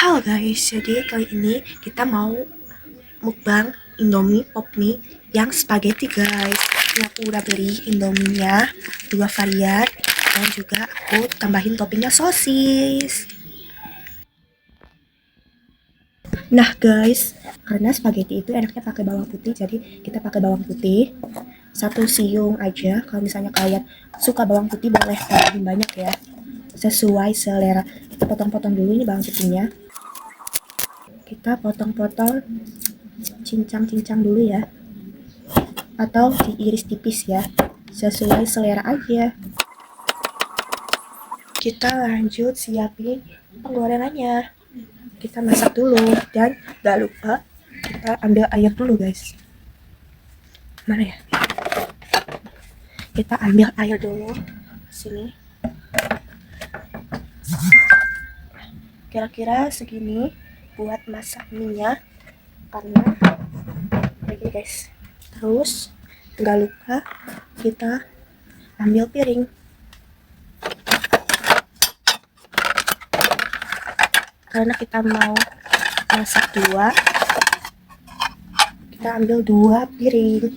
Halo guys, jadi kali ini kita mau mukbang Indomie Pop Mie yang spaghetti guys. Ini aku udah beli Indominya 2 varian dan juga aku tambahin toppingnya sosis. Nah guys, karena spaghetti itu enaknya pakai bawang putih, jadi kita pakai bawang putih 1 siung aja. Kalau misalnya kalian suka bawang putih boleh tambahin banyak ya, sesuai selera. Kita potong-potong dulu ini bawang putihnya. Kita potong-potong cincang-cincang dulu ya, atau diiris tipis ya, sesuai selera aja. Kita lanjut siapin penggorengannya. Kita masak dulu dan gak lupa kita ambil air dulu guys. Mana ya? Kita ambil air dulu sini, kira-kira segini buat masak minyak, karena lagi guys. Terus nggak lupa kita ambil piring. Karena kita mau masak dua, kita ambil 2 piring.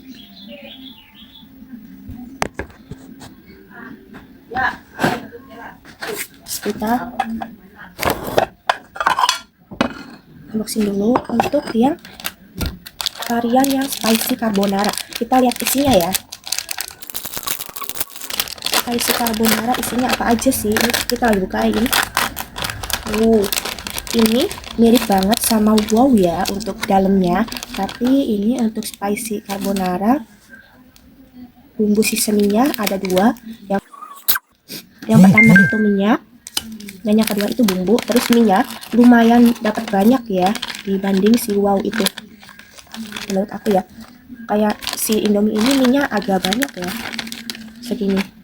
Kita unboxing dulu untuk yang varian yang spicy carbonara. Kita lihat isinya ya. Spicy carbonara isinya apa aja sih? Ini kita lagi bukain. Ini mirip banget sama wow ya untuk dalamnya, tapi ini untuk spicy carbonara bumbu seasoningnya ada 2. Yang pertama itu minyak dan yang kedua itu bumbu. Terus minyak lumayan dapat banyak ya dibanding si wow itu, menurut aku ya. Kayak si Indomie ini minyak agak banyak ya,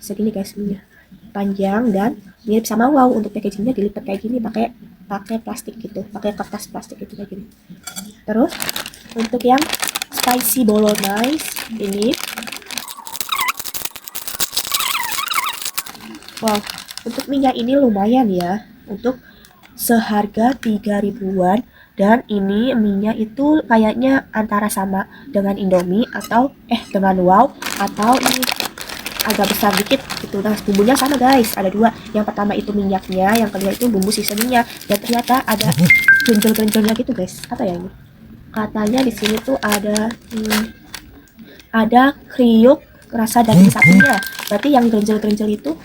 segini guys, minyak panjang dan mirip sama wow. Untuk packagingnya dilipat kayak gini, pakai plastik gitu, pakai kertas plastik gitu kayak gini. Terus untuk yang spicy bolognese ini, wow, untuk minyak ini lumayan ya, untuk seharga 3 ribuan. Dan ini minyak itu kayaknya antara sama dengan Indomie atau dengan wow, atau ini agak besar dikit gitu. Nah, bumbunya sama guys, ada 2. Yang pertama itu minyaknya, yang kedua itu bumbu seasoningnya. Dan ternyata ada genjel-genjelnya gitu guys. Apa ya ini? Katanya di sini tuh ada kriuk rasa daging sapinya. Berarti yang genjel-genjel itu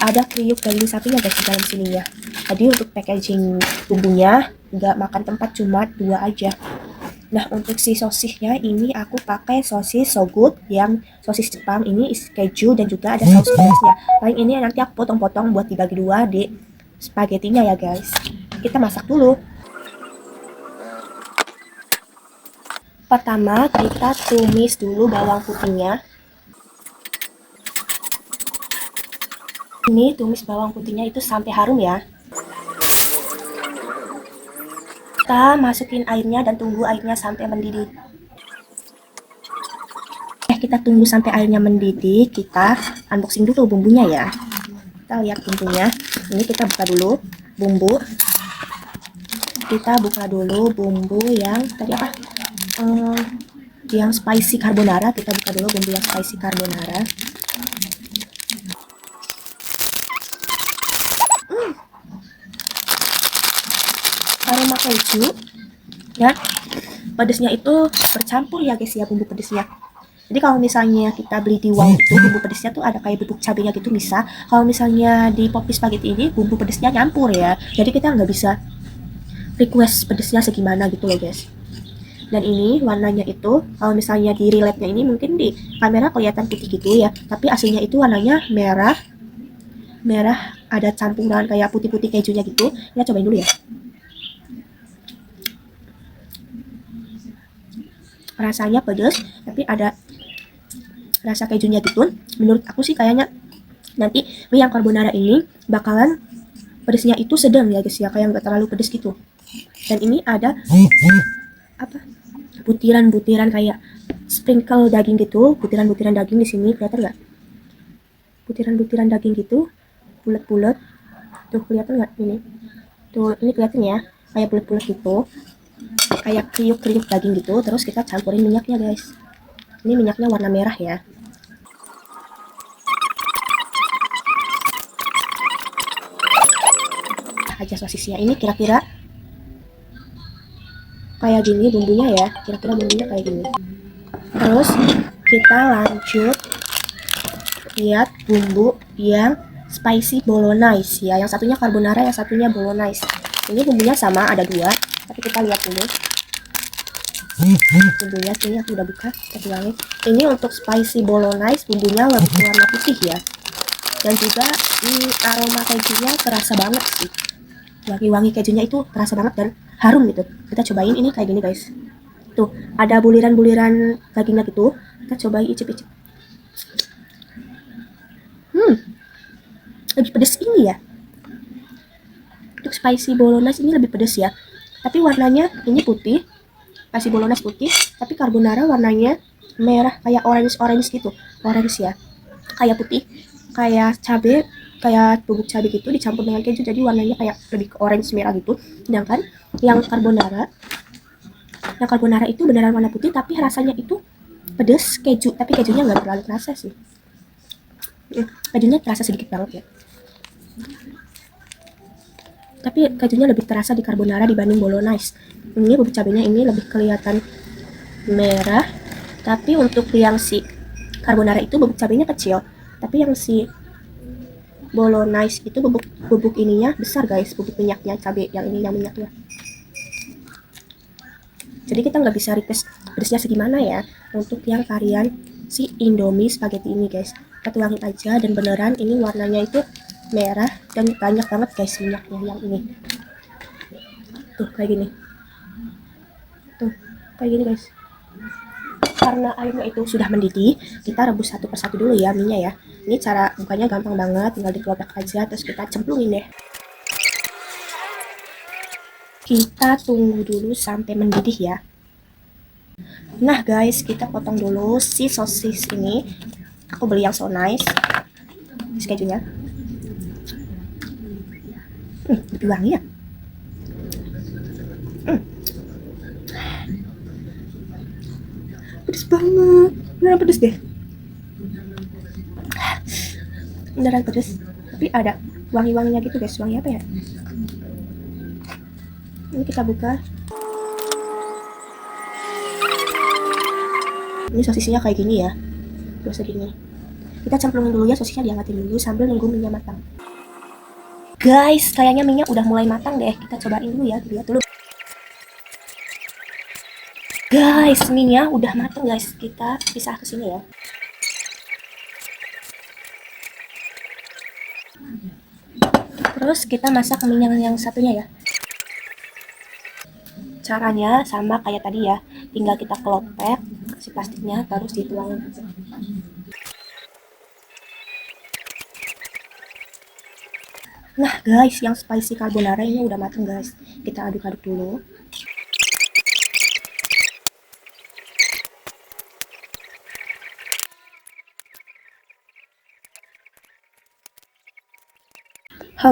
ada kriuk daging sapinya guys di dalam sininya. Jadi untuk packaging bumbunya nggak makan tempat, cuma 2 aja. Nah, untuk si sosisnya ini aku pakai sosis So Good yang sosis Jepang. Ini isi keju dan juga ada saus pedasnya. Paling ini nanti aku potong-potong buat dibagi 2 di spagettinya ya guys. Kita masak dulu. Pertama kita tumis dulu bawang putihnya. Ini tumis bawang putihnya itu sampai harum ya. Kita masukin airnya dan tunggu airnya sampai mendidih. Kita tunggu sampai airnya mendidih, kita unboxing dulu bumbunya ya. Kita lihat bumbunya. Ini kita buka dulu bumbu. Kita buka dulu bumbu yang tadi apa? Yang spicy carbonara. Kita buka dulu bumbu yang spicy carbonara. Aroma keju ya, pedesnya itu bercampur ya guys ya, bumbu pedesnya. Jadi kalau misalnya kita beli di wow itu bumbu pedesnya tuh ada kayak bubuk cabenya gitu bisa. Kalau misalnya di Pop Mie spaghetti ini bumbu pedesnya nyampur ya, jadi kita nggak bisa request pedesnya segimana gitu loh guys. Dan ini warnanya itu kalau misalnya di relate-nya ini mungkin di kamera kelihatan putih gitu ya, tapi aslinya itu warnanya merah ada campuran kayak putih-putih kejunya gitu. Kita cobain dulu ya. Rasanya pedas tapi ada rasa kejunya gitu. Menurut aku sih kayaknya nanti mie yang carbonara ini bakalan pedesnya itu sedang ya guys ya, kayak nggak terlalu pedes gitu. Dan ini ada apa, butiran-butiran kayak sprinkle daging gitu, butiran-butiran daging di sini, kelihatan nggak? Butiran-butiran daging gitu, bulat-bulat tuh, kelihatan nggak ini? Tuh, ini kelihatan ya, kayak bulat-bulat gitu, kayak kriuk-kriuk daging gitu. Terus kita campurin minyaknya guys. Ini minyaknya warna merah ya. Aja sosisnya ini kira-kira kayak gini bumbunya ya, kira-kira bumbunya kayak gini. Terus kita lanjut lihat bumbu yang spicy bolognese ya, yang satunya carbonara, yang satunya bolognese. Ini bumbunya sama, ada dua, tapi kita lihat dulu bumbunya. Sini aku udah buka, kita bilangin ini untuk spicy bolognese bumbunya lebih warna putih ya, dan juga aroma kejunya terasa banget sih, wangi-wangi kejunya itu terasa banget dan harum gitu. Kita cobain ini kayak gini guys, tuh ada buliran-buliran dagingnya gitu. Kita cobain icip-icip. Lebih pedas ini ya, untuk spicy bolognese ini lebih pedas ya, tapi warnanya ini putih. Spicy bolognese putih, tapi carbonara warnanya merah, kayak orange gitu, orange ya, kayak putih, kayak cabe, kayak bubuk cabe gitu dicampur dengan keju, jadi warnanya kayak lebih ke orange merah gitu. Sedangkan yang carbonara itu beneran warna putih, tapi rasanya itu pedas keju, tapi kejunya nggak terlalu terasa sih. Kejunya terasa sedikit banget ya, tapi kejunya lebih terasa di carbonara dibanding bolognese. Ini bubuk cabenya ini lebih kelihatan merah, tapi untuk yang si carbonara itu bubuk cabenya kecil, tapi yang si bolognese itu bubuk ininya besar guys, bubuk minyaknya, cabai yang ini yang minyaknya. Jadi kita nggak bisa request pedasnya segimana ya untuk yang varian si Indomie spaghetti ini guys. Kita tuangin aja, dan beneran ini warnanya itu merah dan banyak banget guys minyaknya yang ini. Tuh kayak gini. Tuh kayak gini guys. Karena airnya itu sudah mendidih, kita rebus satu persatu dulu ya minyak ya. Ini cara bukanya gampang banget, tinggal dikelopak aja, terus kita cemplungin deh. Kita tunggu dulu sampai mendidih ya. Nah guys, kita potong dulu si sosis ini. Aku beli yang so nice kejunya. Lebih wangi ya. Pedes banget, beneran pedes deh, beneran pedes, tapi ada wangi-wanginya gitu guys. Wangi apa ya, ini kita buka. Ini sosisnya kayak gini ya, terus segini. Kita cemplungin dulu ya sosisnya, diangkatin dulu sambil nunggu minyak matang. Guys, kayaknya minyak udah mulai matang deh, kita cobain dulu ya, lihat dulu. Guys, minyak udah matang guys, kita pisah ke sini ya. Terus kita masak minyak yang satunya ya. Caranya sama kayak tadi ya, tinggal kita kelopek si plastiknya, terus dituangin aja. Nah guys, yang spicy carbonara ini udah matang guys, kita aduk-aduk dulu.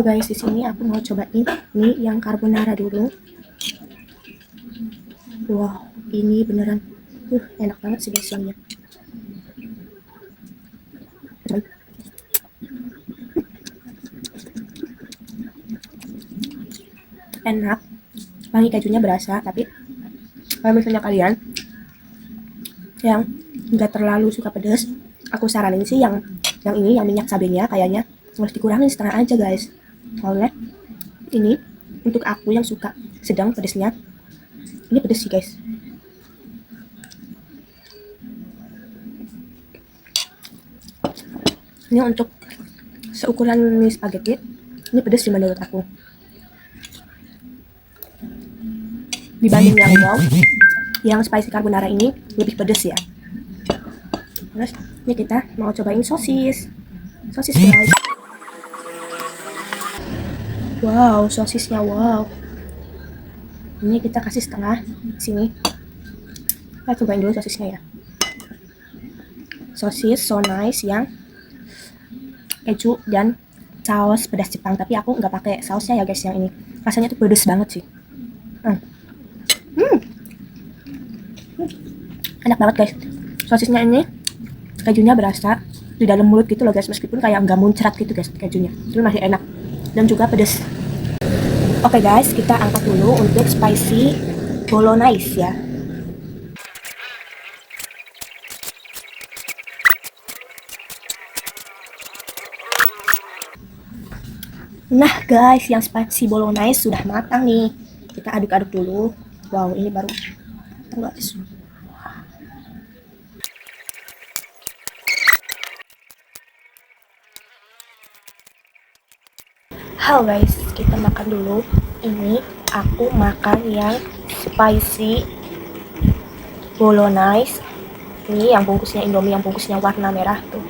Guys, di sini aku mau cobain mie yang carbonara dulu. Wow, ini beneran enak banget sih guys yang enak, wangi kejunya berasa. Tapi kalau misalnya kalian yang nggak terlalu suka pedas, aku saranin sih yang ini, yang minyak cabenya kayaknya harus dikurangin setengah aja guys. Soalnya ini untuk aku yang suka sedang pedesnya, ini pedes sih guys. Ini untuk seukuran mie spaghetti, ini pedes sih menurut aku. Dibanding yang wow, yang spicy carbonara ini lebih pedes ya. Terus ini kita mau cobain sosis guys. Wow, sosisnya wow. Ini kita kasih setengah sini. Kita cobain dulu sosisnya ya. Sosis so nice yang keju dan saus pedas Jepang, tapi aku nggak pakai sausnya ya guys yang ini. Rasanya tuh pedes banget sih. Hmm. Hmm. Enak banget guys. Sosisnya ini kejunya berasa di dalam mulut gitu loh guys, meskipun kayak nggak muncrat gitu guys kejunya, itu masih enak dan juga pedas. Oke guys, kita angkat dulu untuk spicy bolognese ya. Nah guys, yang spicy bolognese sudah matang nih. Kita aduk-aduk dulu. Wow, ini baru matang guys. Halo guys, kita makan dulu. Ini aku makan yang spicy bolognese. Ini yang bungkusnya Indomie, yang bungkusnya warna merah tuh.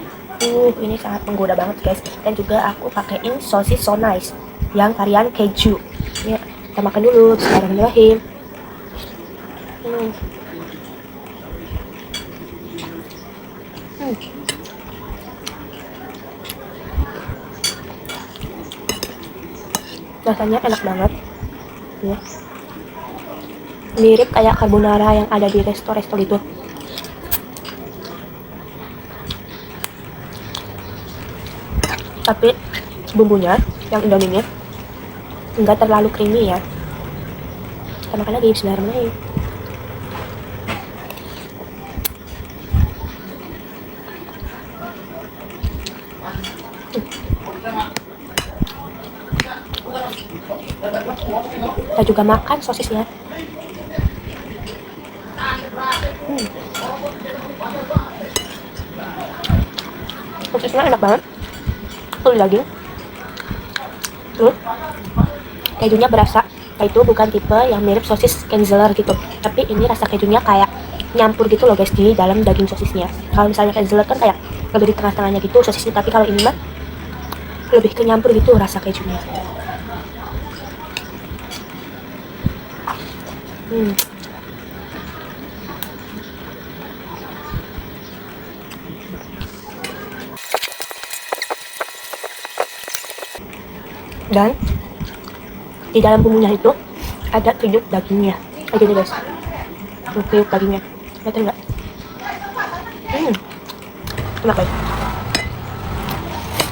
Ini sangat menggoda banget guys. Dan juga aku pakaiin sosis so nice yang varian keju. Ini kita makan dulu. Bismillahirrahmanirrahim. Hmm. Rasanya enak banget ya. Mirip kayak carbonara yang ada di resto-resto gitu, tapi bumbunya yang Indominya enggak terlalu creamy ya. Kita makan lagi. Bismillahirrahmanirrahim. Kita juga makan sosisnya. Sosisnya enak banget, full daging. Terus kejunya berasa, itu bukan tipe yang mirip sosis Kenzler gitu, tapi ini rasa kejunya kayak nyampur gitu loh guys di dalam daging sosisnya. Kalau misalnya Kenzler kan kayak lebih di tengah-tengahnya gitu sosisnya, tapi kalau ini mah lebih ke nyampur gitu rasa kejunya. Dan di dalam bumbunya itu ada kriuk dagingnya kayak gini guys. Kriuk dagingnya, lihat enggak? Enak guys.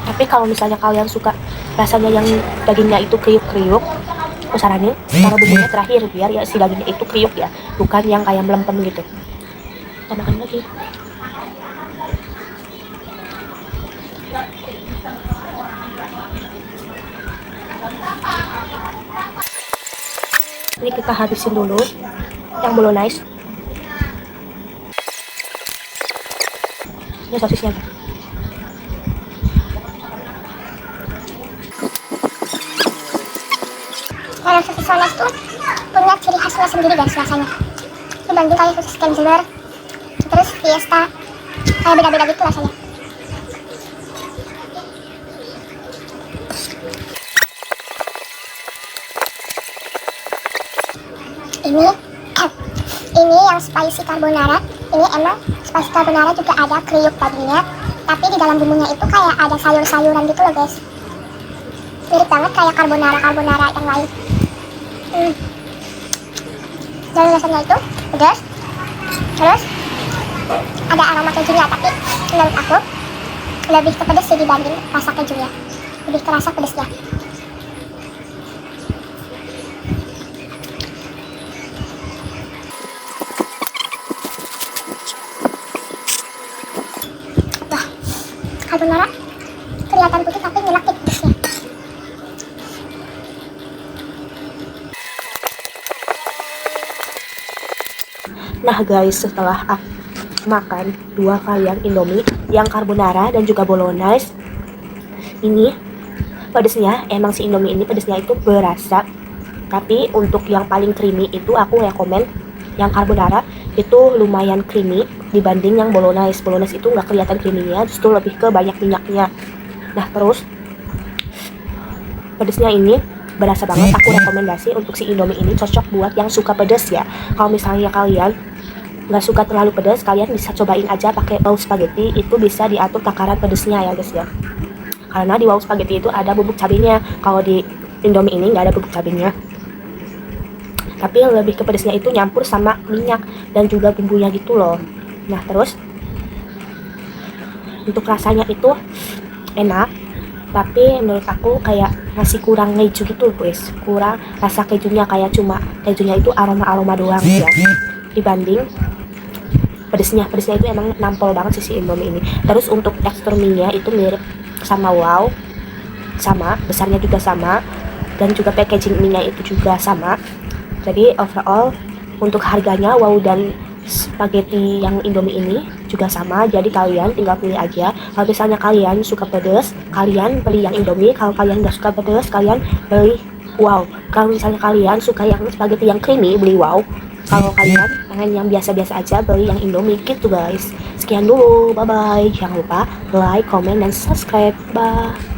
Tapi kalau misalnya kalian suka rasanya yang dagingnya itu kriuk-kriuk, aku saranin taruh bumbunya terakhir biar ya si dagingnya itu kriuk ya, bukan yang kayak melempem gitu. Kita makan lagi. Ini kita habisin dulu yang bolognese. Ini sosisnya. Kalau sosis Sones tuh punya ciri khasnya sendiri guys rasanya. Dibanding kayak sosis Kenzler, terus Fiesta, kayak beda-beda gitu rasanya. Ini yang spicy carbonara. Ini emang spicy carbonara juga ada kriuk dagingnya, tapi di dalam bumbunya itu kayak ada sayur-sayuran gitu loh guys. Mirip banget kayak carbonara yang lain. Dan rasanya itu pedas, terus ada aroma kejunya, tapi menurut aku lebih ke pedas sih dibanding rasa kejunya, lebih kerasa pedasnya. Wah, carbonara kelihatan putih tapi nyelakit pedasnya. Nah guys, setelah aku makan dua varian Indomie yang carbonara dan juga bolognese, ini pedesnya emang si Indomie ini pedesnya itu berasa, tapi untuk yang paling creamy itu aku rekomen yang carbonara. Itu lumayan creamy dibanding yang bolognese. Bolognese itu nggak kelihatan creamy-nya, justru lebih ke banyak minyaknya. Nah terus pedesnya ini berasa banget. Aku rekomendasi untuk si Indomie ini cocok buat yang suka pedes ya. Kalau misalnya kalian nggak suka terlalu pedas, kalian bisa cobain aja pakai bawang spaghetti. Itu bisa diatur takaran pedesnya ya guys ya, karena di bawang spaghetti itu ada bubuk cabenya. Kalau di Indomie ini nggak ada bubuk cabenya, tapi lebih ke pedesnya itu nyampur sama minyak dan juga bumbunya gitu loh. Nah terus untuk rasanya itu enak, tapi menurut aku kayak masih kurang keju gitu guys, kurang rasa kejunya, kayak cuma kejunya itu aroma doang ya, dibanding pedesnya itu emang nampol banget sih si Indomie ini. Terus untuk tekstur mie-nya itu mirip sama wow, sama besarnya juga sama, dan juga packaging mie-nya itu juga sama. Jadi overall untuk harganya wow dan spaghetti yang Indomie ini juga sama. Jadi kalian tinggal pilih aja. Kalau misalnya kalian suka pedas, kalian beli yang Indomie. Kalau kalian gak suka pedas, kalian beli wow. Kalau misalnya kalian suka yang spaghetti yang creamy, beli wow. Kalau kalian pengen yang biasa-biasa aja, beli yang Indomie gitu guys. Sekian dulu, bye bye. Jangan lupa like, comment, dan subscribe. Bye.